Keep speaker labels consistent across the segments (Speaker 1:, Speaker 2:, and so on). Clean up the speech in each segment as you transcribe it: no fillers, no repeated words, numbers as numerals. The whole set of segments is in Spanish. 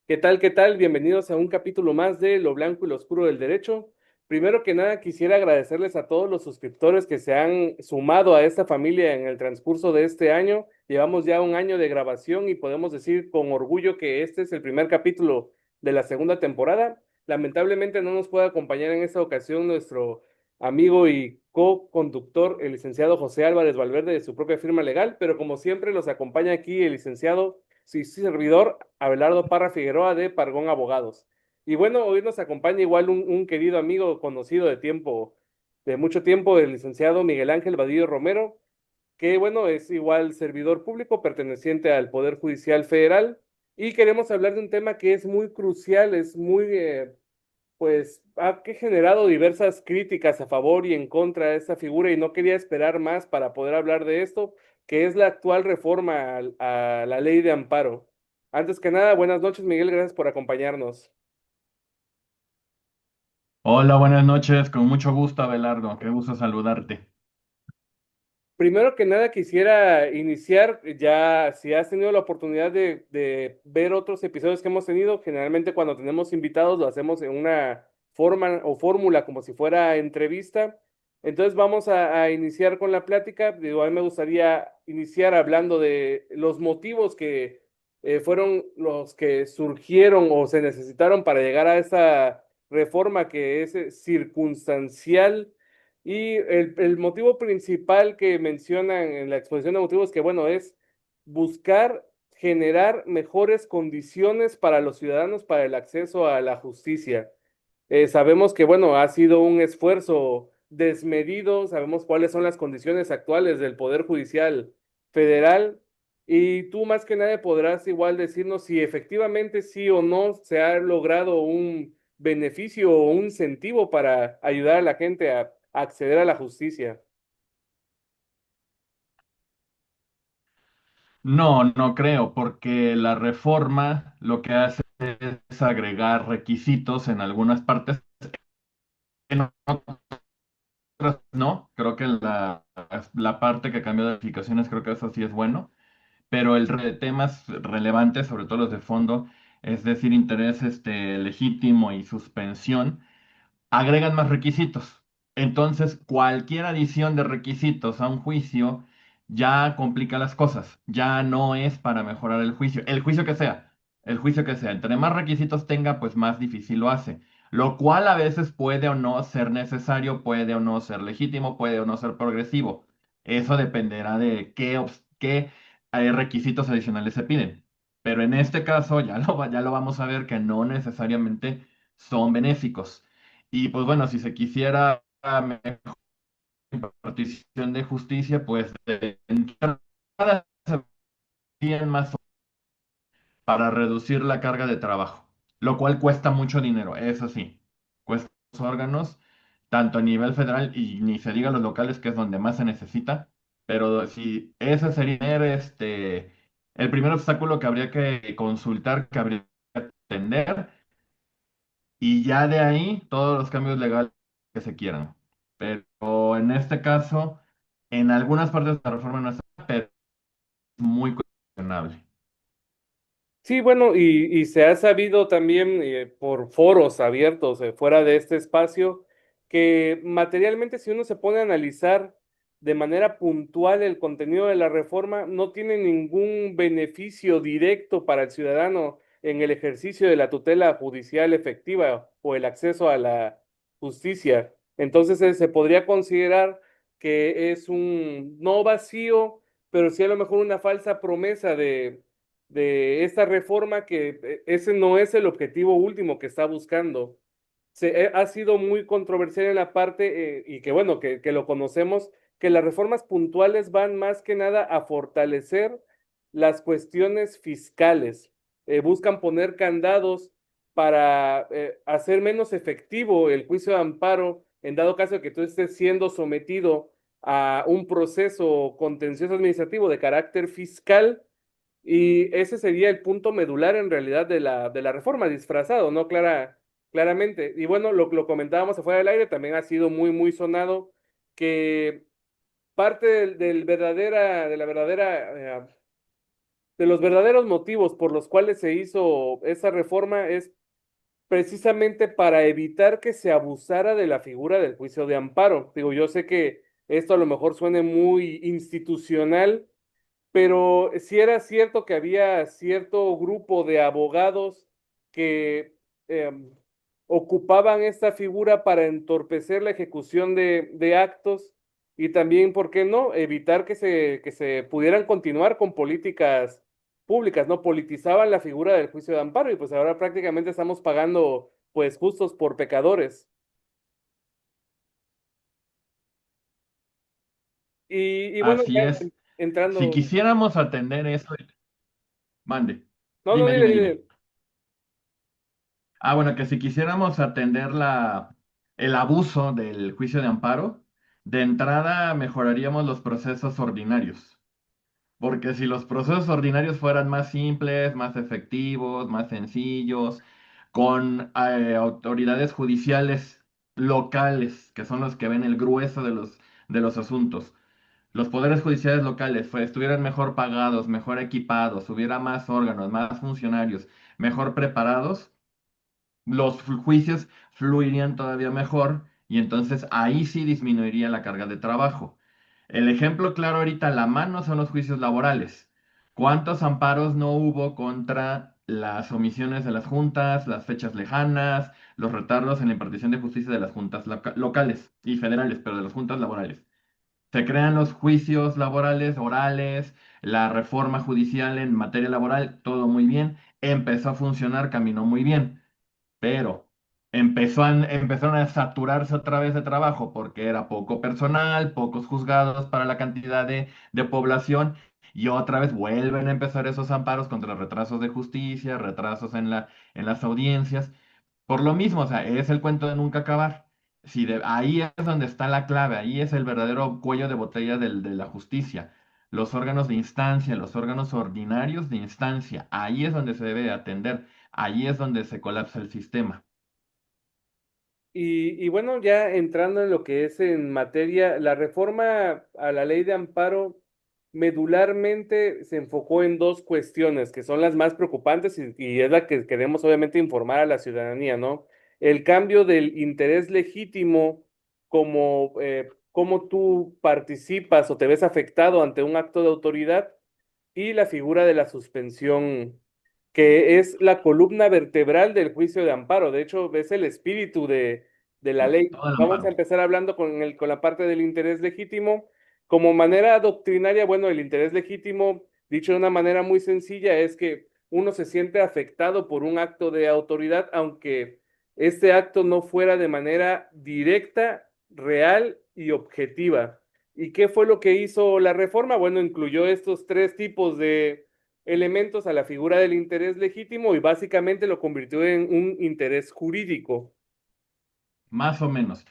Speaker 1: ¿Qué tal? ¿Qué tal? Bienvenidos a un capítulo más de Lo Blanco y lo Oscuro del Derecho. Primero que nada, quisiera agradecerles a todos los suscriptores que se han sumado a esta familia en el transcurso de este año. Llevamos ya un año de grabación y podemos decir con orgullo que este es el primer capítulo de la segunda temporada. Lamentablemente no nos puede acompañar en esta ocasión nuestro amigo y co-conductor, el licenciado José Álvarez Valverde, de su propia firma legal, pero como siempre los acompaña aquí el licenciado sí, sí, servidor Abelardo Parra Figueroa de Pargón Abogados. Y bueno, hoy nos acompaña igual un querido amigo conocido de tiempo, de mucho tiempo, el licenciado Miguel Ángel Vadillo Romero, que bueno, es igual servidor público perteneciente al Poder Judicial Federal. Y queremos hablar de un tema que es muy crucial, es muy, pues, ha que generado diversas críticas a favor y en contra de esta figura y no quería esperar más para poder hablar de esto, que es la actual reforma a la ley de amparo. Antes que nada, buenas noches, Miguel, gracias por acompañarnos.
Speaker 2: Hola, buenas noches, con mucho gusto, Abelardo, qué gusto saludarte.
Speaker 1: Primero que nada, quisiera iniciar, ya si has tenido la oportunidad de ver otros episodios que hemos tenido, generalmente cuando tenemos invitados lo hacemos en una forma o fórmula como si fuera entrevista. Entonces vamos a iniciar con la plática. Digo, a mí me gustaría iniciar hablando de los motivos que fueron los que surgieron o se necesitaron para llegar a esta reforma que es circunstancial y el motivo principal que mencionan en la exposición de motivos que, bueno, es buscar generar mejores condiciones para los ciudadanos para el acceso a la justicia. Sabemos que, bueno, ha sido un esfuerzo desmedido, sabemos cuáles son las condiciones actuales del Poder Judicial Federal y tú más que nadie podrás igual decirnos si efectivamente sí o no se ha logrado un beneficio o un incentivo para ayudar a la gente a acceder a la justicia.
Speaker 2: No, no creo, porque la reforma lo que hace es agregar requisitos en algunas partes, en otras no. Creo que la parte que cambió de edificaciones, creo que eso sí es bueno, pero temas relevantes, sobre todo los de fondo, es decir, interés legítimo y suspensión, agregan más requisitos. Entonces, cualquier adición de requisitos a un juicio ya complica las cosas. Ya no es para mejorar el juicio. El juicio que sea. El juicio que sea. Entre más requisitos tenga, pues más difícil lo hace. Lo cual a veces puede o no ser necesario, puede o no ser legítimo, puede o no ser progresivo. Eso dependerá de qué requisitos adicionales se piden. Pero en este caso ya lo vamos a ver que no necesariamente son benéficos. Y pues bueno, si se quisiera mejor impartición de justicia, pues de entrada se piden más para reducir la carga de trabajo, lo cual cuesta mucho dinero, eso sí, cuesta los órganos, tanto a nivel federal y ni se diga los locales, que es donde más se necesita, pero si ese sería el primer obstáculo que habría que consultar, que habría que atender. Y ya de ahí todos los cambios legales que se quieran. Pero en este caso, en algunas partes de la reforma no está, pero es muy cuestionable.
Speaker 1: Sí, bueno, y se ha sabido también por foros abiertos fuera de este espacio que materialmente si uno se pone a analizar de manera puntual el contenido de la reforma, no tiene ningún beneficio directo para el ciudadano en el ejercicio de la tutela judicial efectiva o el acceso a la justicia. Entonces se podría considerar que es un no vacío, pero sí a lo mejor una falsa promesa de esta reforma que ese no es el objetivo último que está buscando. Ha sido muy controversial en la parte, y que bueno, que lo conocemos, que las reformas puntuales van más que nada a fortalecer las cuestiones fiscales. Buscan poner candados para hacer menos efectivo el juicio de amparo en dado caso de que tú estés siendo sometido a un proceso contencioso administrativo de carácter fiscal y ese sería el punto medular en realidad de la reforma, disfrazado, ¿no? Claramente. Y bueno, lo comentábamos afuera del aire, también ha sido muy, muy sonado que parte de la verdadera de los verdaderos motivos por los cuales se hizo esa reforma es precisamente para evitar que se abusara de la figura del juicio de amparo. Digo, yo sé que esto a lo mejor suene muy institucional, pero sí era cierto que había cierto grupo de abogados que em, ocupaban esta figura para entorpecer la ejecución de actos y también, ¿por qué no?, evitar que se pudieran continuar con políticas públicas, ¿no? Politizaban la figura del juicio de amparo y pues ahora prácticamente estamos pagando pues justos por pecadores. Y bueno,
Speaker 2: Así
Speaker 1: ya
Speaker 2: es. Si
Speaker 1: entrando,
Speaker 2: quisiéramos atender eso, mande,
Speaker 1: no, no,
Speaker 2: dime,
Speaker 1: dile,
Speaker 2: dime, dime.
Speaker 1: dile.
Speaker 2: Ah, bueno, que si quisiéramos atender el abuso del juicio de amparo, de entrada mejoraríamos los procesos ordinarios. Porque si los procesos ordinarios fueran más simples, más efectivos, más sencillos, con autoridades judiciales locales, que son los que ven el grueso de los asuntos, los poderes judiciales locales estuvieran mejor pagados, mejor equipados, hubiera más órganos, más funcionarios, mejor preparados, los juicios fluirían todavía mejor y entonces ahí sí disminuiría la carga de trabajo. El ejemplo claro ahorita a la mano son los juicios laborales. ¿Cuántos amparos no hubo contra las omisiones de las juntas, las fechas lejanas, los retardos en la impartición de justicia de las juntas locales y federales, pero de las juntas laborales? Se crean los juicios laborales, orales, la reforma judicial en materia laboral, todo muy bien, empezó a funcionar, caminó muy bien, pero empezaron a saturarse otra vez de trabajo porque era poco personal, pocos juzgados para la cantidad de población y otra vez vuelven a empezar esos amparos contra retrasos de justicia, retrasos en las audiencias. Por lo mismo, o sea, es el cuento de nunca acabar. Si ahí es donde está la clave, ahí es el verdadero cuello de botella de la justicia. Los órganos de instancia, los órganos ordinarios de instancia, ahí es donde se debe atender. Allí es donde se colapsa el sistema.
Speaker 1: Y bueno, ya entrando en lo que es en materia, la reforma a la ley de amparo medularmente se enfocó en dos cuestiones que son las más preocupantes y es la que queremos obviamente informar a la ciudadanía, ¿no? El cambio del interés legítimo como cómo tú participas o te ves afectado ante un acto de autoridad y la figura de la suspensión, que es la columna vertebral del juicio de amparo. De hecho, es el espíritu de la ley.
Speaker 2: Todo el
Speaker 1: Vamos a
Speaker 2: amparo.
Speaker 1: empezar hablando con la parte del interés legítimo. Como manera doctrinaria, bueno, el interés legítimo, dicho de una manera muy sencilla, es que uno se siente afectado por un acto de autoridad, aunque este acto no fuera de manera directa, real y objetiva. ¿Y qué fue lo que hizo la reforma? Bueno, incluyó estos tres tipos de elementos a la figura del interés legítimo y básicamente lo convirtió en un interés jurídico.
Speaker 2: Más o menos.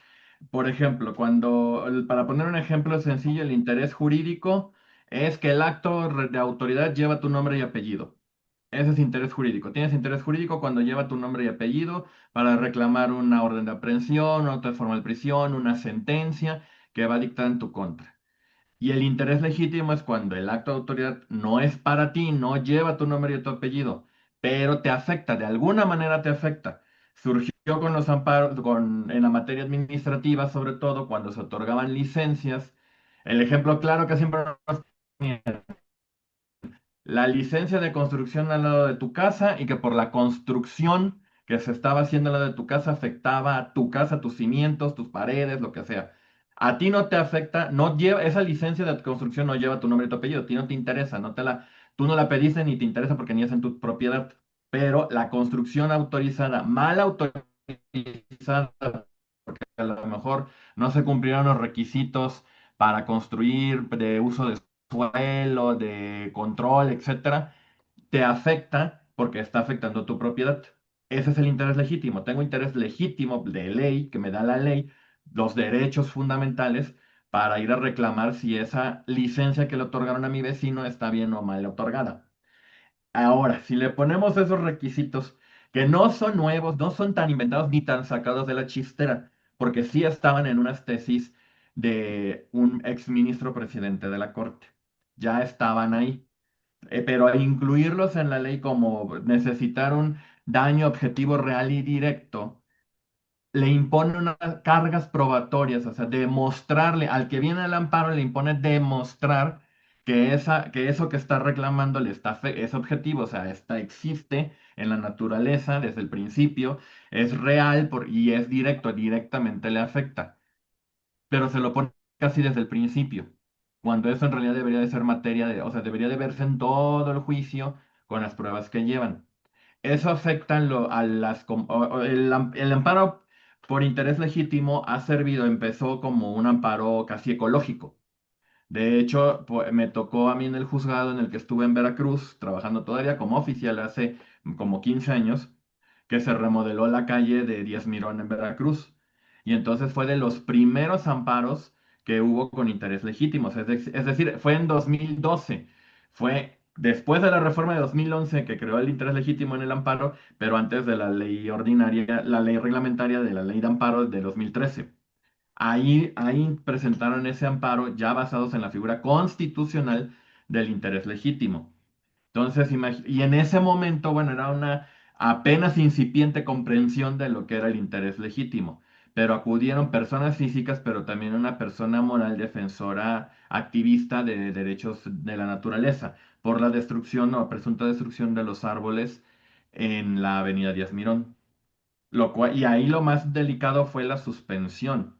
Speaker 2: Por ejemplo, para poner un ejemplo sencillo, el interés jurídico es que el acto de autoridad lleva tu nombre y apellido. Ese es interés jurídico. Tienes interés jurídico cuando lleva tu nombre y apellido para reclamar una orden de aprehensión, una orden de formal prisión, una sentencia que va a dictar en tu contra. Y el interés legítimo es cuando el acto de autoridad no es para ti, no lleva tu nombre y tu apellido, pero te afecta, de alguna manera te afecta. Surgió con los amparos, en la materia administrativa, sobre todo cuando se otorgaban licencias. El ejemplo claro que siempre nos ponen, la licencia de construcción al lado de tu casa y que por la construcción que se estaba haciendo al lado de tu casa afectaba a tu casa, tus cimientos, tus paredes, lo que sea. A ti no te afecta, no lleva, esa licencia de construcción no lleva tu nombre y tu apellido, a ti no te interesa, tú no la pediste ni te interesa porque ni es en tu propiedad. Pero la construcción autorizada, mal autorizada, a lo mejor no se cumplieron los requisitos para construir de uso de suelo, de control, etcétera, te afecta porque está afectando tu propiedad. Ese es el interés legítimo. Tengo interés legítimo de ley, que me da la ley, los derechos fundamentales para ir a reclamar si esa licencia que le otorgaron a mi vecino está bien o mal otorgada. Ahora, si le ponemos esos requisitos que no son nuevos, no son tan inventados ni tan sacados de la chistera, porque sí estaban en unas tesis de un exministro presidente de la Corte. Ya estaban ahí. pero incluirlos en la ley como necesitar un daño objetivo real y directo le impone unas cargas probatorias, o sea, demostrarle al que viene al amparo, le impone demostrar que eso que está reclamando le está, es objetivo, o sea, existe en la naturaleza desde el principio, es real y es directo, directamente le afecta, pero se lo pone casi desde el principio, cuando eso en realidad debería de ser materia de, o sea, debería de verse en todo el juicio con las pruebas que llevan. Eso afecta a las... el amparo por interés legítimo ha servido, empezó como un amparo casi ecológico. De hecho, me tocó a mí en el juzgado en el que estuve en Veracruz, trabajando todavía como oficial hace como 15 años, que se remodeló la calle de Díaz Mirón en Veracruz. Y entonces fue de los primeros amparos que hubo con interés legítimo. Es decir, fue en 2012. Fue después de la reforma de 2011 que creó el interés legítimo en el amparo, pero antes de la ley ordinaria, la ley reglamentaria de la ley de amparo de 2013. Ahí presentaron ese amparo ya basados en la figura constitucional del interés legítimo. Entonces, y en ese momento, bueno, era una apenas incipiente comprensión de lo que era el interés legítimo, pero acudieron personas físicas, pero también una persona moral defensora, activista de derechos de la naturaleza, por la destrucción o presunta destrucción de los árboles en la avenida Díaz Mirón. Y ahí lo más delicado fue la suspensión.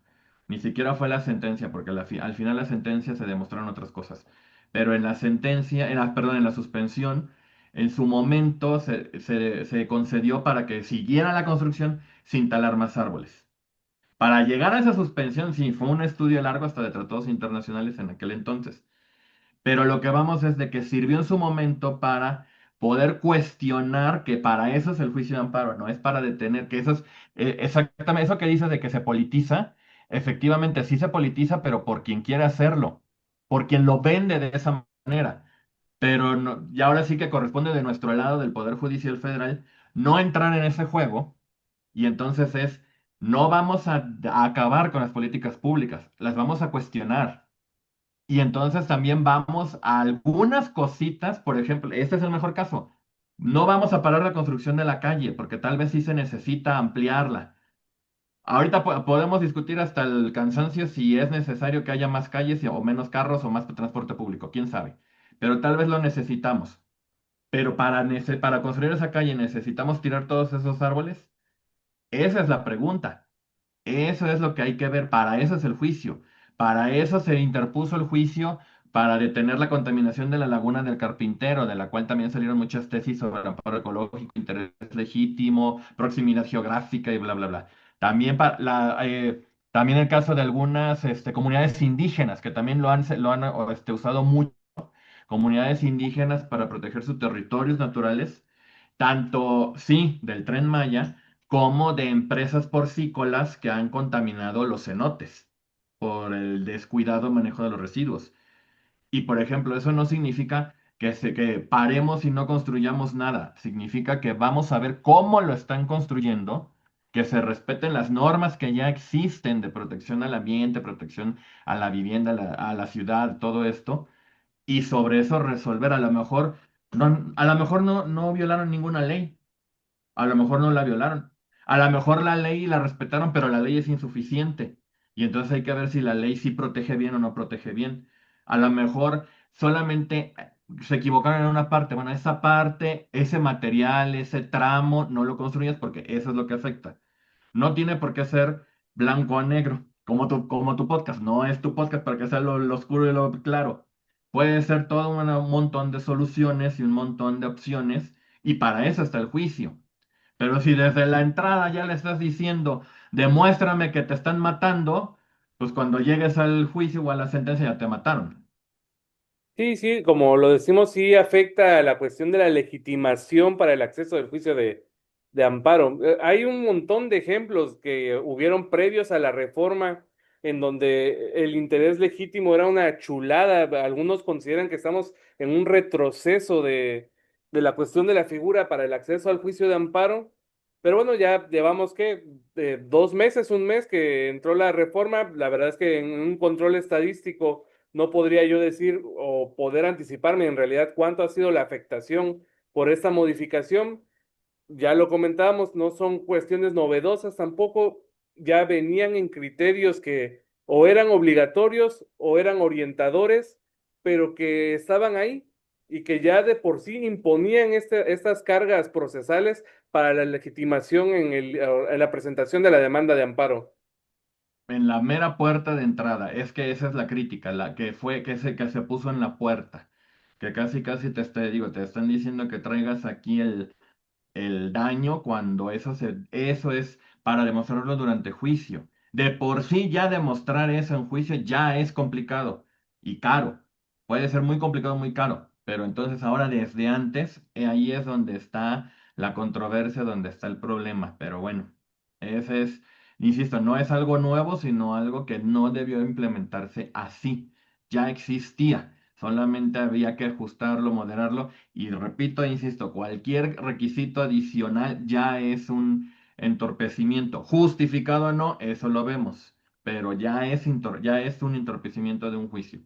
Speaker 2: Ni siquiera fue la sentencia, porque al final la sentencia se demostraron otras cosas. Pero en la sentencia, perdón, en la suspensión, en su momento se concedió para que siguiera la construcción sin talar más árboles. Para llegar a esa suspensión, sí, fue un estudio largo hasta de tratados internacionales en aquel entonces. Pero lo que vamos es de que sirvió en su momento para poder cuestionar que para eso es el juicio de amparo, no es para detener, que eso es exactamente eso que dices de que se politiza, efectivamente sí se politiza, pero por quien quiere hacerlo, por quien lo vende de esa manera. Pero no, y ahora sí que corresponde de nuestro lado del Poder Judicial Federal no entrar en ese juego y entonces no vamos a acabar con las políticas públicas, las vamos a cuestionar. Y entonces también vamos a algunas cositas, por ejemplo, este es el mejor caso. No vamos a parar la construcción de la calle porque tal vez sí se necesita ampliarla. Ahorita podemos discutir hasta el cansancio si es necesario que haya más calles o menos carros o más transporte público, quién sabe. Pero tal vez lo necesitamos. Pero para construir esa calle necesitamos tirar todos esos árboles. Esa es la pregunta. Eso es lo que hay que ver, para eso es el juicio, para eso se interpuso el juicio para detener la contaminación de la laguna del Carpintero, de la cual también salieron muchas tesis sobre amparo ecológico, interés legítimo, proximidad geográfica y bla, bla, bla. También, también el caso de algunas comunidades indígenas que también lo han usado mucho, comunidades indígenas para proteger sus territorios naturales, tanto, sí, del Tren Maya como de empresas porcícolas que han contaminado los cenotes por el descuidado manejo de los residuos. Y por ejemplo, eso no significa que paremos y no construyamos nada. Significa que vamos a ver cómo lo están construyendo, que se respeten las normas que ya existen de protección al ambiente, protección a la vivienda, a la ciudad, todo esto, y sobre eso resolver. A lo mejor no violaron ninguna ley, a lo mejor no la violaron. A lo mejor la ley la respetaron, pero la ley es insuficiente. Y entonces hay que ver si la ley sí protege bien o no protege bien. A lo mejor solamente se equivocaron en una parte. Bueno, esa parte, ese material, ese tramo, no lo construyas porque eso es lo que afecta. No tiene por qué ser blanco o negro, como tu podcast. No es tu podcast para que sea lo oscuro y lo claro. Puede ser todo un montón de soluciones y un montón de opciones, y para eso está el juicio. Pero si desde la entrada ya le estás diciendo, demuéstrame que te están matando, pues cuando llegues al juicio o a la sentencia ya te mataron.
Speaker 1: Sí, sí, como lo decimos, sí afecta a la cuestión de la legitimación para el acceso del juicio de amparo. Hay un montón de ejemplos que hubieron previos a la reforma en donde el interés legítimo era una chulada. Algunos consideran que estamos en un retroceso de la cuestión de la figura para el acceso al juicio de amparo. Pero bueno, ya llevamos que 2 meses, un mes que entró la reforma. La verdad es que en un control estadístico no podría yo decir o poder anticiparme en realidad cuánto ha sido la afectación por esta modificación. Ya lo comentábamos, no son cuestiones novedosas tampoco, ya venían en criterios que o eran obligatorios o eran orientadores, pero que estaban ahí y que ya de por sí imponían estas cargas procesales para la legitimación en la presentación de la demanda de amparo.
Speaker 2: En la mera puerta de entrada. Es que esa es la crítica, la que fue, que se puso en la puerta. Que casi casi digo, te están diciendo que traigas aquí el daño cuando eso es para demostrarlo durante juicio. De por sí ya demostrar eso en juicio ya es complicado y caro. Puede ser muy complicado, muy caro. Pero entonces ahora desde antes, ahí es donde está la controversia, donde está el problema. Pero bueno, ese es, insisto, no es algo nuevo, sino algo que no debió implementarse así. Ya existía. Solamente había que ajustarlo, moderarlo y repito, e insisto, cualquier requisito adicional ya es un entorpecimiento. Justificado o no, eso lo vemos, pero ya es un entorpecimiento de un juicio.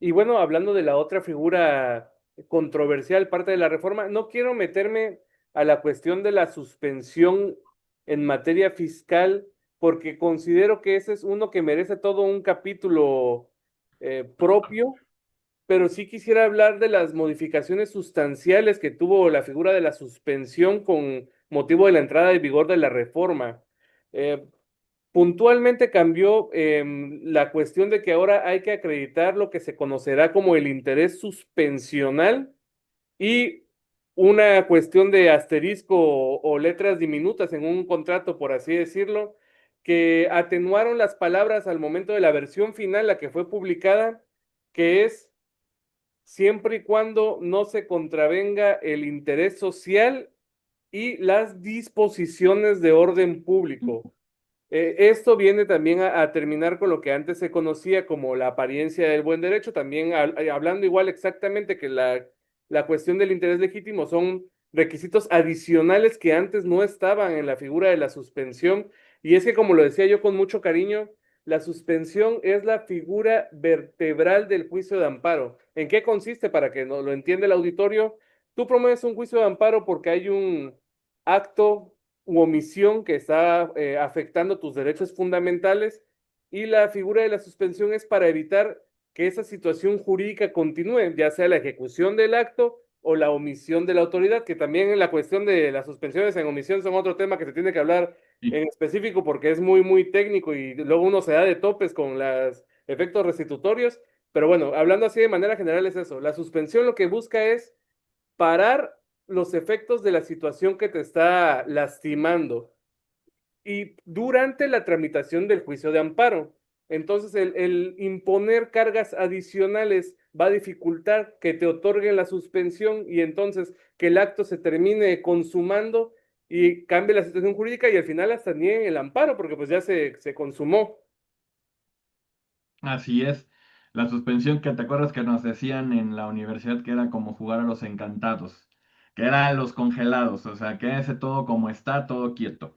Speaker 1: Y bueno, hablando de la otra figura controversial, parte de la reforma, no quiero meterme a la cuestión de la suspensión en materia fiscal, porque considero que ese es uno que merece todo un capítulo propio, pero sí quisiera hablar de las modificaciones sustanciales que tuvo la figura de la suspensión con motivo de la entrada en vigor de la reforma. Eh, Puntualmente cambió la cuestión de que ahora hay que acreditar lo que se conocerá como el interés suspensional y una cuestión de asterisco o letras diminutas en un contrato, por así decirlo, que atenuaron las palabras al momento de la versión final, la que fue publicada, que es siempre y cuando no se contravenga el interés social y las disposiciones de orden público. Esto viene también a terminar con lo que antes se conocía como la apariencia del buen derecho, también hablando igual exactamente que la cuestión del interés legítimo son requisitos adicionales que antes no estaban en la figura de la suspensión. Y es que, como lo decía yo con mucho cariño, la suspensión es la figura vertebral del juicio de amparo. ¿En qué consiste? Para que no lo entienda el auditorio, tú promueves un juicio de amparo porque hay un acto u omisión que está afectando tus derechos fundamentales y la figura de la suspensión es para evitar que esa situación jurídica continúe, ya sea la ejecución del acto o la omisión de la autoridad, que también en la cuestión de las suspensiones en omisión son otro tema que se tiene que hablar
Speaker 2: Sí.
Speaker 1: en específico porque es muy, muy técnico y luego uno se da de topes con los efectos restitutorios. Pero bueno, hablando así de manera general es eso. La suspensión lo que busca es parar los efectos de la situación que te está lastimando y durante la tramitación del juicio de amparo. Entonces, el imponer cargas adicionales va a dificultar que te otorguen la suspensión y entonces que el acto se termine consumando y cambie la situación jurídica y al final hasta nieguen el amparo porque pues ya se consumó.
Speaker 2: Así es. La suspensión que te acuerdas que nos decían en la universidad que era como jugar a los encantados, que era los congelados, o sea, quédese todo como está, todo quieto.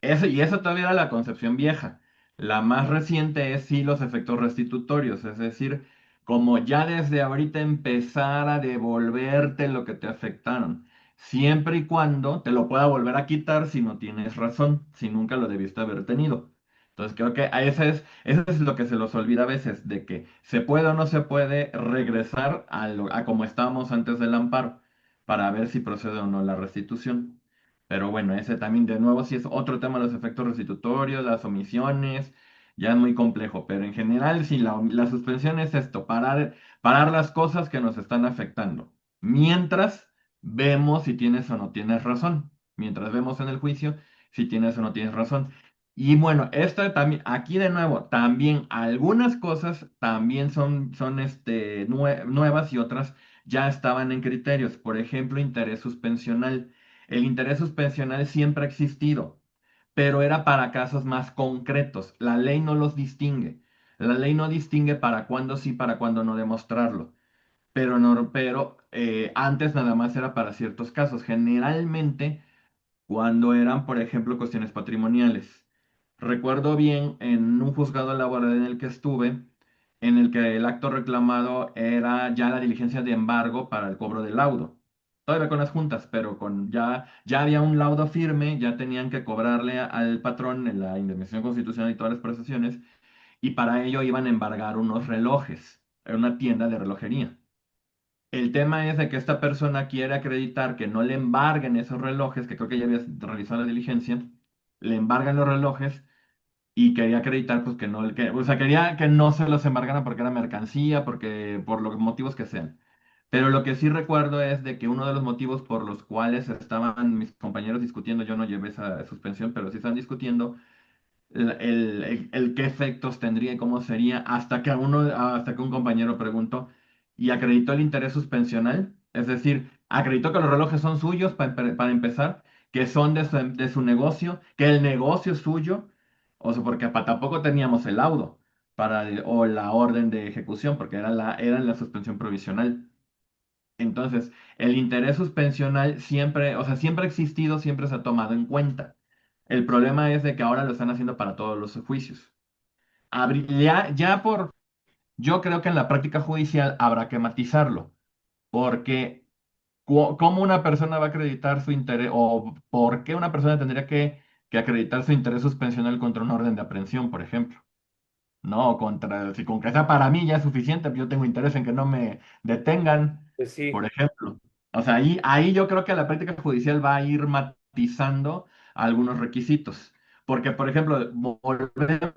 Speaker 2: Y eso todavía era la concepción vieja. La más reciente es sí los efectos restitutorios, es decir, como ya desde ahorita empezar a devolverte lo que te afectaron, siempre y cuando te lo pueda volver a quitar si no tienes razón, si nunca lo debiste haber tenido. Entonces creo que eso es lo que se los olvida a veces, de que se puede o no se puede regresar a como estábamos antes del amparo, para ver si procede o no la restitución. Pero bueno, ese también de nuevo sí es otro tema, los efectos restitutorios, las omisiones, ya es muy complejo, pero en general sí, la suspensión es esto, parar las cosas que nos están afectando, mientras vemos si tienes o no tienes razón, mientras vemos en el juicio si tienes o no tienes razón. Y bueno, esto también, aquí de nuevo, también algunas cosas también son nuevas y otras ya estaban en criterios, por ejemplo, interés suspensional. El interés suspensional siempre ha existido, pero era para casos más concretos. La ley no los distingue. La ley no distingue para cuándo sí, para cuándo no demostrarlo. Pero antes nada más era para ciertos casos. Generalmente cuando eran, por ejemplo, cuestiones patrimoniales. Recuerdo bien en un juzgado laboral en el que estuve, en el que el acto reclamado era ya la diligencia de embargo para el cobro del laudo. Todavía con las juntas, pero ya había un laudo firme, ya tenían que cobrarle al patrón en la indemnización constitucional y todas las prestaciones, y para ello iban a embargar unos relojes en una tienda de relojería. El tema es de que esta persona quiere acreditar que no le embarguen esos relojes, que creo que ya había realizado la diligencia, le embargan los relojes y quería acreditar pues que no, o sea, quería que no se los embargaran porque era mercancía, porque por los motivos que sean. Pero lo que sí recuerdo es de que uno de los motivos por los cuales estaban mis compañeros discutiendo, yo no llevé esa suspensión, pero sí están discutiendo el qué efectos tendría y cómo sería, hasta que un compañero preguntó y acreditó el interés suspensional, es decir, acreditó que los relojes son suyos para empezar, que son de su negocio, que el negocio es suyo, o sea, porque tampoco teníamos el laudo o la orden de ejecución, porque era la suspensión provisional. Entonces, el interés suspensional siempre, o sea, siempre ha existido, siempre se ha tomado en cuenta. El problema es de que ahora lo están haciendo para todos los juicios. Yo creo que en la práctica judicial habrá que matizarlo, porque ¿cómo una persona va a acreditar su interés, o por qué una persona tendría que acreditar su interés suspensional contra un orden de aprehensión, por ejemplo? No, si con que sea para mí ya es suficiente, yo tengo interés en que no me detengan,
Speaker 1: Pues
Speaker 2: por
Speaker 1: sí,
Speaker 2: ejemplo. O sea, ahí yo creo que la práctica judicial va a ir matizando algunos requisitos. Porque, por ejemplo, volvemos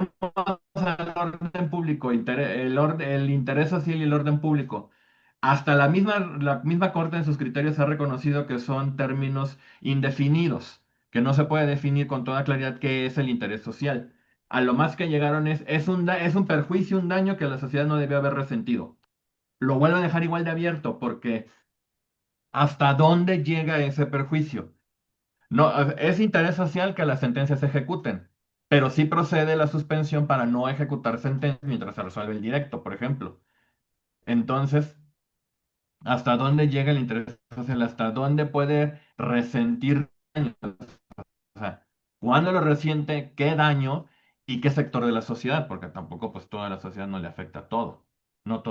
Speaker 2: al orden público, el interés social y el orden público. Hasta la misma Corte en sus criterios ha reconocido que son términos indefinidos, que no se puede definir con toda claridad qué es el interés social. A lo más que llegaron es un perjuicio, un daño que la sociedad no debió haber resentido. Lo vuelvo a dejar igual de abierto porque ¿hasta dónde llega ese perjuicio? No, es interés social que las sentencias se ejecuten, pero sí procede la suspensión para no ejecutar sentencias mientras se resuelve el directo, por ejemplo. Entonces, ¿hasta dónde llega el interés social? ¿Hasta dónde puede resentir daños? O sea, ¿cuándo lo resiente? ¿Qué daño? ¿Y qué sector de la sociedad? Porque tampoco pues toda la sociedad no le afecta a todo. No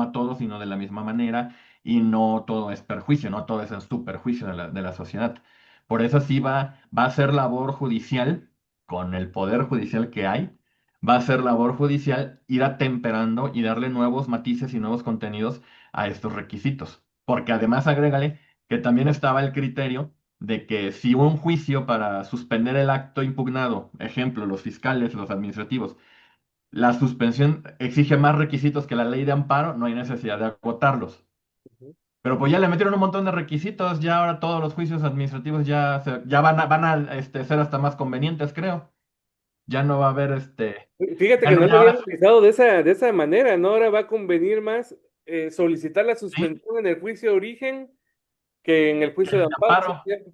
Speaker 2: a todos, sino de la misma manera. Y no todo es perjuicio, no todo es en su perjuicio de la sociedad. Por eso sí va a ser labor judicial, con el poder judicial que hay, va a ser labor judicial ir atemperando y darle nuevos matices y nuevos contenidos a estos requisitos. Porque además agrégale que también estaba el criterio de que si hubo un juicio para suspender el acto impugnado, ejemplo, los fiscales, los administrativos, la suspensión exige más requisitos que la ley de amparo, no hay necesidad de agotarlos.
Speaker 1: ujú.
Speaker 2: Pero pues ya le metieron un montón de requisitos, ya ahora todos los juicios administrativos ya van a ser hasta más convenientes, creo. Ya no va a haber
Speaker 1: Fíjate
Speaker 2: ya
Speaker 1: que
Speaker 2: no,
Speaker 1: no lo
Speaker 2: ya
Speaker 1: había
Speaker 2: ahora
Speaker 1: analizado de esa manera, ¿no? Ahora va a convenir más solicitar la
Speaker 2: sí,
Speaker 1: suspensión en el juicio de origen que en el juicio de
Speaker 2: el de
Speaker 1: amparo, ¿sí?
Speaker 2: amparo,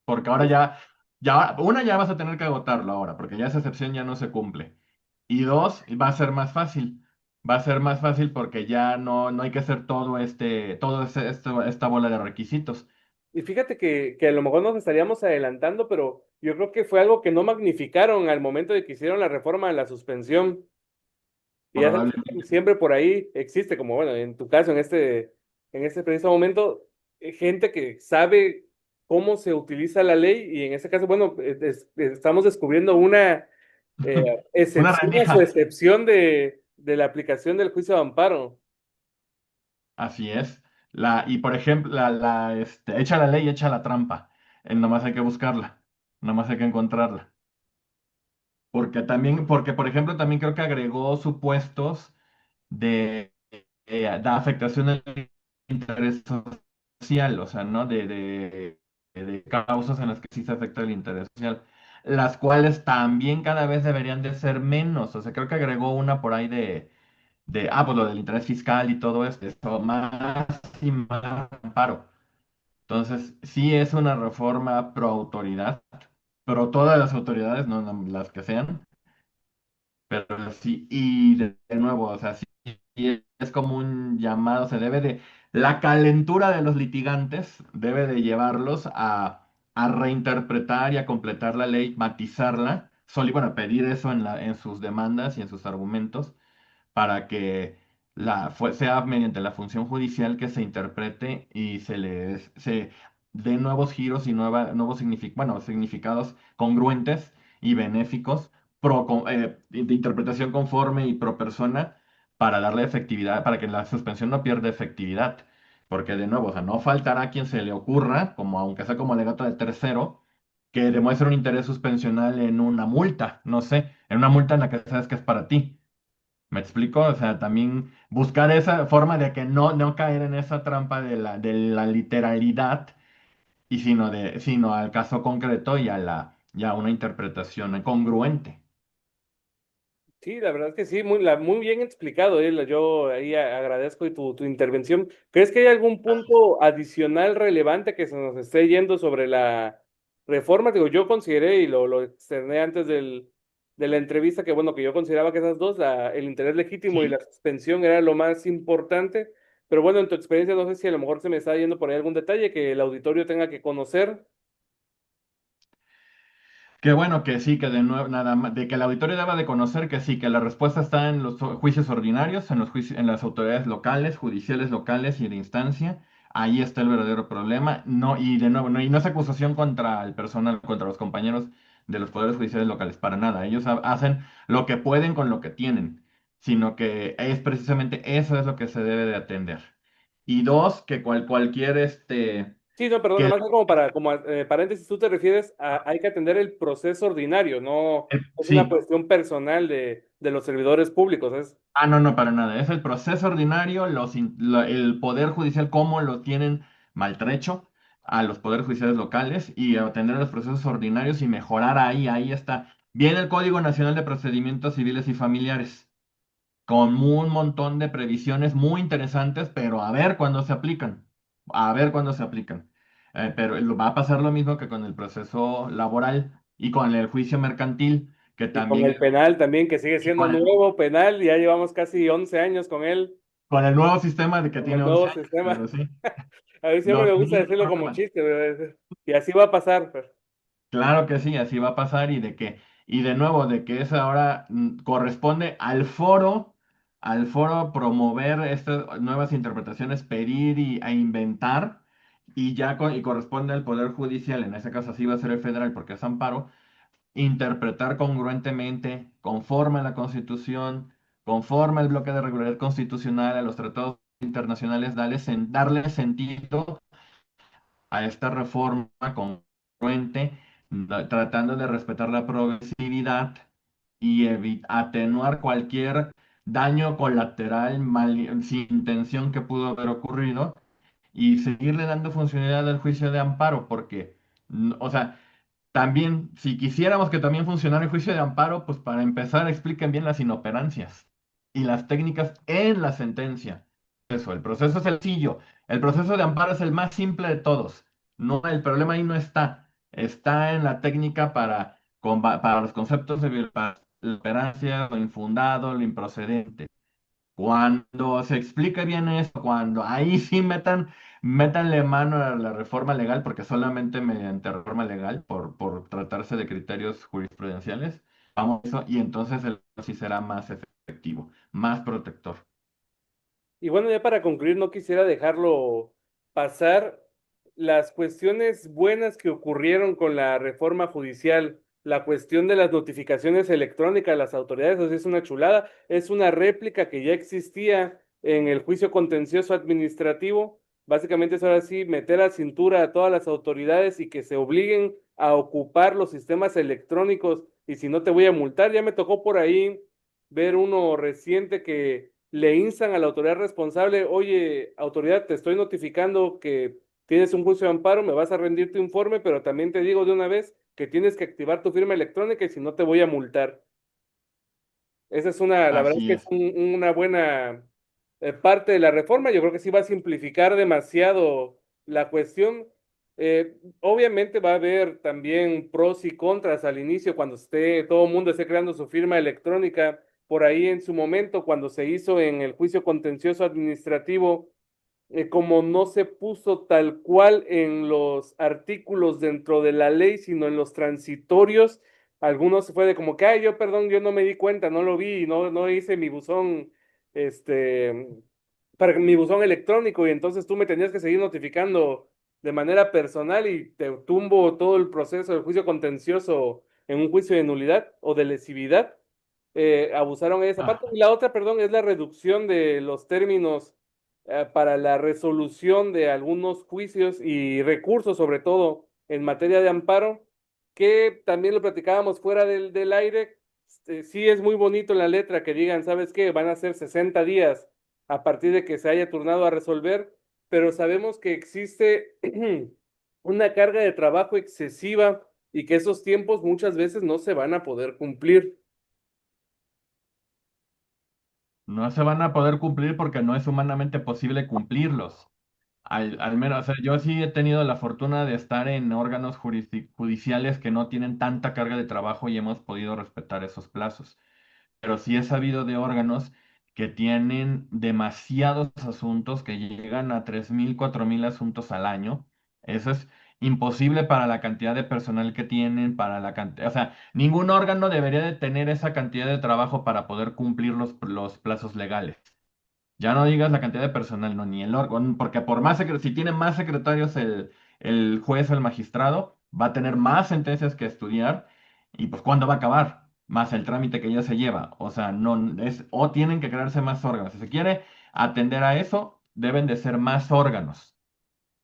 Speaker 2: porque ahora ya vas a tener que agotarlo ahora, porque ya esa excepción ya no se cumple. Y dos, va a ser más fácil. Va a ser más fácil porque ya no hay que hacer esta bola de requisitos.
Speaker 1: Y fíjate que a lo mejor nos estaríamos adelantando, pero yo creo que fue algo que no magnificaron al momento de que hicieron la reforma de la suspensión. Y ya sabes que
Speaker 2: Probablemente.
Speaker 1: siempre por ahí existe, como bueno, en tu caso, en este preciso momento, gente que sabe cómo se utiliza la ley y en este caso, bueno, estamos descubriendo una eh,
Speaker 2: Una
Speaker 1: excepción a su
Speaker 2: rendija.
Speaker 1: excepción de la aplicación del juicio de amparo.
Speaker 2: Así es. Y por ejemplo, echa la ley, echa la trampa. Nomás hay que buscarla. Nomás hay que encontrarla. Porque por ejemplo, también creo que agregó supuestos de afectación al interés social, o sea, ¿no? De causas en las que sí se afecta el interés social, las cuales también cada vez deberían de ser menos, o sea, creo que agregó una por ahí pues lo del interés fiscal y todo esto, más y más amparo. Entonces, sí es una reforma pro autoridad, pero todas las autoridades, no las que sean, pero sí, y de nuevo, o sea, sí, sí es como un llamado, la calentura de los litigantes debe de llevarlos a reinterpretar y a completar la ley, matizarla, bueno, pedir eso en sus demandas y en sus argumentos, para que sea mediante la función judicial que se interprete y se den nuevos giros y nuevos significados congruentes y benéficos de interpretación conforme y pro persona para darle efectividad, para que la suspensión no pierda efectividad. Porque de nuevo, o sea, no faltará quien se le ocurra, como aunque sea como alegato de tercero, que demuestre un interés suspensional en una multa, no sé, en una multa en la que sabes que es para ti. ¿Me explico? O sea, también buscar esa forma de que no caer en esa trampa de la literalidad, y sino al caso concreto y a una interpretación congruente.
Speaker 1: Sí, la verdad es que sí, muy bien explicado. Yo ahí agradezco tu intervención. ¿Crees que hay algún punto adicional relevante que se nos esté yendo sobre la reforma? Digo, yo consideré y lo externé antes de la entrevista que, bueno, que yo consideraba que esas dos, el interés legítimo y
Speaker 2: Sí.
Speaker 1: la suspensión era lo más importante. Pero bueno, en tu experiencia, no sé si a lo mejor se me está yendo por ahí algún detalle que el auditorio tenga que conocer.
Speaker 2: Qué bueno que sí, que de nuevo, nada más, de que el auditorio deba de conocer que sí, que la respuesta está en los juicios ordinarios, en las autoridades locales, judiciales locales y de instancia. Ahí está el verdadero problema. No, y de nuevo, no, y no es acusación contra el personal, contra los compañeros de los poderes judiciales locales, para nada. Ellos hacen lo que pueden con lo que tienen, sino que es precisamente eso es lo que se debe de atender. Y dos, que cualquier
Speaker 1: Sí, no, perdón,
Speaker 2: que
Speaker 1: nada más como paréntesis, tú te refieres a hay que atender el proceso ordinario, no es una
Speaker 2: sí.
Speaker 1: cuestión personal de los servidores públicos, es
Speaker 2: Ah, no, no, para nada. Es el proceso ordinario, el Poder Judicial, cómo lo tienen maltrecho a los poderes judiciales locales y atender los procesos ordinarios y mejorar ahí está. Viene el Código Nacional de Procedimientos Civiles y Familiares, con un montón de previsiones muy interesantes, pero a ver cuándo se aplican. A ver cuándo se aplican. Pero va a pasar lo mismo que con el proceso laboral y con el juicio mercantil, que
Speaker 1: y con
Speaker 2: también
Speaker 1: el penal también, que sigue
Speaker 2: y
Speaker 1: siendo nuevo penal, ya llevamos casi 11 años con él,
Speaker 2: con el nuevo sistema de que
Speaker 1: con
Speaker 2: tiene
Speaker 1: el
Speaker 2: 11
Speaker 1: nuevo
Speaker 2: años,
Speaker 1: sistema.
Speaker 2: pero sí.
Speaker 1: A mí siempre
Speaker 2: Los
Speaker 1: me gusta
Speaker 2: mismos
Speaker 1: decirlo como
Speaker 2: problemas.
Speaker 1: chiste, ¿verdad? Y así va a pasar, pero
Speaker 2: Claro que sí, así va a pasar y de nuevo, de que eso ahora corresponde al foro promover estas nuevas interpretaciones, pedir e inventar, y corresponde al Poder Judicial, en ese caso así va a ser el federal porque es amparo, interpretar congruentemente, conforme a la Constitución, conforme al bloque de regularidad constitucional, a los tratados internacionales, darle sentido a esta reforma congruente, tratando de respetar la progresividad y atenuar cualquier daño colateral sin intención que pudo haber ocurrido y seguirle dando funcionalidad al juicio de amparo, porque, o sea, también, si quisiéramos que también funcionara el juicio de amparo, pues para empezar expliquen bien las inoperancias y las técnicas en la sentencia. Eso, el proceso es sencillo. El proceso de amparo es el más simple de todos. No, el problema ahí no está. Está en la técnica para los conceptos de inoperancia, lo infundado, lo improcedente. Cuando se explique bien esto, cuando ahí sí métanle mano a la reforma legal, porque solamente mediante reforma legal, por tratarse de criterios jurisprudenciales, vamos a eso, y entonces el sí será más efectivo, más protector.
Speaker 1: y bueno, ya para concluir, no quisiera dejarlo pasar las cuestiones buenas que ocurrieron con la reforma judicial, la cuestión de las notificaciones electrónicas a las autoridades, o sea, es una chulada, es una réplica que ya existía en el juicio contencioso administrativo. Básicamente es ahora sí meter a cintura a todas las autoridades y que se obliguen a ocupar los sistemas electrónicos y si no te voy a multar. Ya me tocó por ahí ver uno reciente que le instan a la autoridad responsable, oye, autoridad, te estoy notificando que tienes un juicio de amparo, me vas a rendir tu informe, pero también te digo de una vez que tienes que activar tu firma electrónica y si no te voy a multar. Esa es la verdad es
Speaker 2: Así
Speaker 1: que es
Speaker 2: es,
Speaker 1: una buena parte de la reforma. Yo creo que sí va a simplificar demasiado la cuestión. Obviamente va a haber también pros y contras al inicio cuando todo el mundo esté creando su firma electrónica. Por ahí en su momento, cuando se hizo en el juicio contencioso administrativo, como no se puso tal cual en los artículos dentro de la ley, sino en los transitorios, algunos se fue de como que, ay, yo perdón, yo no me di cuenta, no lo vi, no hice mi buzón este, para mi buzón electrónico y entonces tú me tenías que seguir notificando de manera personal y te tumbo todo el proceso del juicio contencioso en un juicio de nulidad o de lesividad. Abusaron de esa parte.
Speaker 2: Ah,
Speaker 1: Y la otra, perdón, es la reducción de los términos para la resolución de algunos juicios y recursos, sobre todo en materia de amparo, que también lo platicábamos fuera del aire. Sí es muy bonito en la letra que digan, ¿sabes qué? Van a ser 60 días a partir de que se haya turnado a resolver, pero sabemos que existe una carga de trabajo excesiva y que esos tiempos muchas veces no se van a poder cumplir.
Speaker 2: no se van a poder cumplir porque no es humanamente posible cumplirlos. Al menos, o sea, yo sí he tenido la fortuna de estar en órganos judiciales que no tienen tanta carga de trabajo y hemos podido respetar esos plazos. Pero sí he sabido de órganos que tienen demasiados asuntos, que llegan a 3.000 4.000 asuntos al año. Eso es imposible para la cantidad de personal que tienen, para la cantidad, o sea, ningún órgano debería de tener esa cantidad de trabajo para poder cumplir los plazos legales. Ya no digas la cantidad de personal, no, ni el órgano, porque por más si tiene más secretarios el juez o el magistrado, va a tener más sentencias que estudiar y pues ¿cuándo va a acabar? Más el trámite que ya se lleva. O sea, no es, o tienen que crearse más órganos. Si se quiere atender a eso, deben de ser más órganos.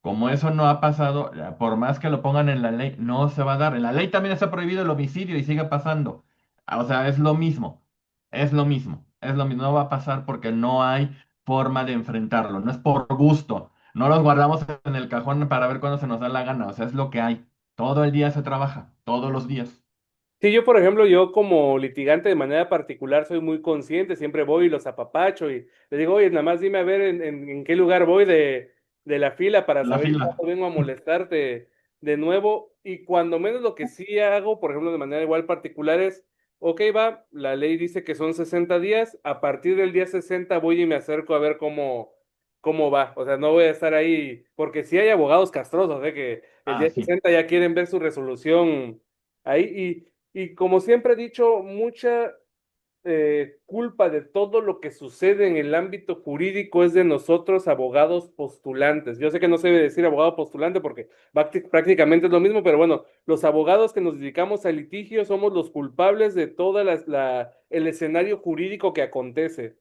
Speaker 2: Como eso no ha pasado, por más que lo pongan en la ley, no se va a dar. En la ley también está prohibido el homicidio y sigue pasando. O sea, es lo mismo, es lo mismo, es lo mismo. No va a pasar porque no hay forma de enfrentarlo. No es por gusto. No los guardamos en el cajón para ver cuándo se nos da la gana. O sea, es lo que hay. Todo el día se trabaja, todos los días.
Speaker 1: Sí, yo, por ejemplo, yo como litigante de manera particular soy muy consciente, siempre voy y los apapacho y le digo, oye, nada más dime a ver en qué lugar voy de la fila para
Speaker 2: La
Speaker 1: saber
Speaker 2: fila.
Speaker 1: cuándo vengo a molestarte de nuevo. Y cuando menos lo que sí hago, por ejemplo, de manera igual particular es, ok, va, la ley dice que son 60 días, a partir del día 60 voy y me acerco a ver cómo va. O sea, no voy a estar ahí, porque sí hay abogados castrosos, que el
Speaker 2: Ah,
Speaker 1: día
Speaker 2: sí.
Speaker 1: 60 ya quieren ver su resolución ahí. Y como siempre he dicho, mucha culpa de todo lo que sucede en el ámbito jurídico es de nosotros, abogados postulantes. Yo sé que no se debe decir abogado postulante porque prácticamente es lo mismo, pero bueno, los abogados que nos dedicamos al litigio somos los culpables de todo el escenario jurídico que acontece.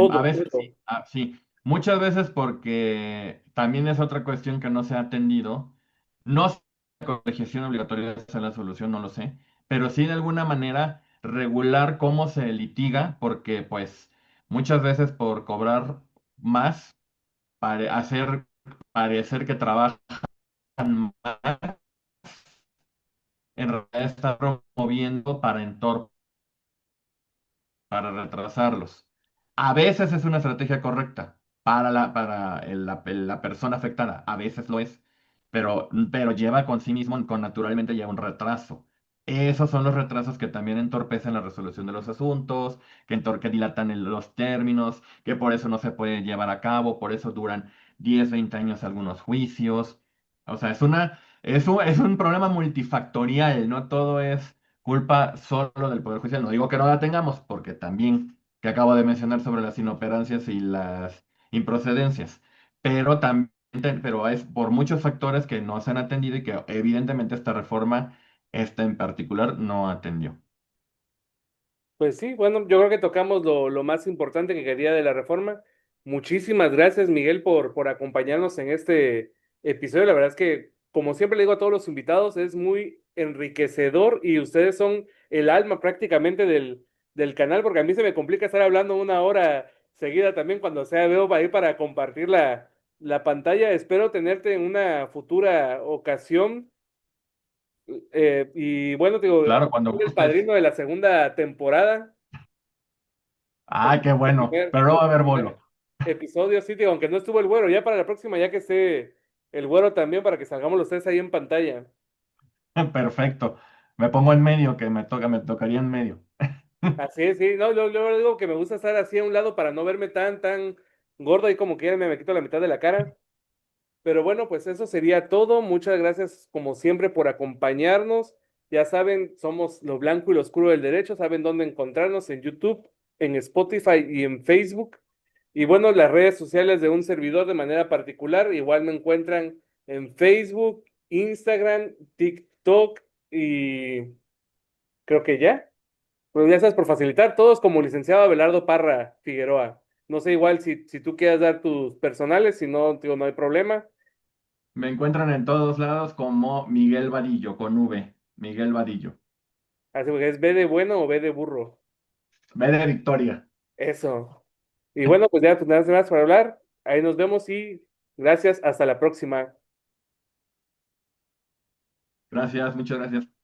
Speaker 2: A
Speaker 1: Todo,
Speaker 2: veces
Speaker 1: todo.
Speaker 2: sí, sí. Muchas veces porque también es otra cuestión que no se ha atendido. No sé si la colegiación obligatoria es la solución, no lo sé, pero sí de alguna manera regular cómo se litiga, porque pues muchas veces por cobrar más, hacer parecer que trabajan más, en realidad está promoviendo para entorpecer para retrasarlos. A veces es una estrategia correcta para la persona afectada, a veces lo es, pero lleva con sí mismo, naturalmente lleva un retraso. Esos son los retrasos que también entorpecen la resolución de los asuntos, que dilatan los términos, que por eso no se puede llevar a cabo, por eso duran 10, 20 años algunos juicios. O sea, es un problema multifactorial, no todo es culpa solo del Poder Judicial. No digo que no la tengamos, porque también que acabo de mencionar sobre las inoperancias y las improcedencias, pero es por muchos factores que no se han atendido y que evidentemente esta reforma, esta en particular, no atendió.
Speaker 1: Pues sí, bueno, yo creo que tocamos lo más importante que quería de la reforma. Muchísimas gracias, Miguel, por acompañarnos en este episodio. La verdad es que, como siempre le digo a todos los invitados, es muy enriquecedor y ustedes son el alma prácticamente del canal, porque a mí se me complica estar hablando una hora seguida también cuando sea veo ahí para compartir la pantalla. Espero tenerte en una futura ocasión. Y bueno, te digo,
Speaker 2: Claro, cuando
Speaker 1: soy el
Speaker 2: gustes.
Speaker 1: padrino de la segunda temporada.
Speaker 2: Ah, qué bueno, pero no va a
Speaker 1: Nuestro
Speaker 2: haber
Speaker 1: primer
Speaker 2: bolo.
Speaker 1: episodio, sí, digo, aunque no estuvo el güero, ya para la próxima, ya que esté el güero también, para que salgamos los tres ahí en pantalla.
Speaker 2: Perfecto. Me pongo en medio, que me tocaría en medio.
Speaker 1: Así es, sí, no, yo digo que me gusta estar así a un lado para no verme tan gordo y como que ya me quito la mitad de la cara. Pero bueno, pues eso sería todo. Muchas gracias, como siempre, por acompañarnos. Ya saben, somos lo blanco y lo oscuro del derecho, saben dónde encontrarnos en YouTube. en Spotify y en Facebook. Y bueno, las redes sociales de un servidor de manera particular, igual me encuentran en Facebook, Instagram, TikTok y creo que ya. Pues ya sabes, por facilitar, todos como licenciado Abelardo Parra Figueroa. No sé, igual si tú quieres dar tus personales, si no, digo, no hay problema.
Speaker 2: Me encuentran en todos lados como Miguel Vadillo, con V, Miguel Vadillo.
Speaker 1: Así que es B de bueno o B de burro.
Speaker 2: V de Victoria.
Speaker 1: Eso. Y bueno, pues ya, pues nada más para hablar. Ahí nos vemos y gracias. Hasta la próxima.
Speaker 2: Gracias, muchas gracias.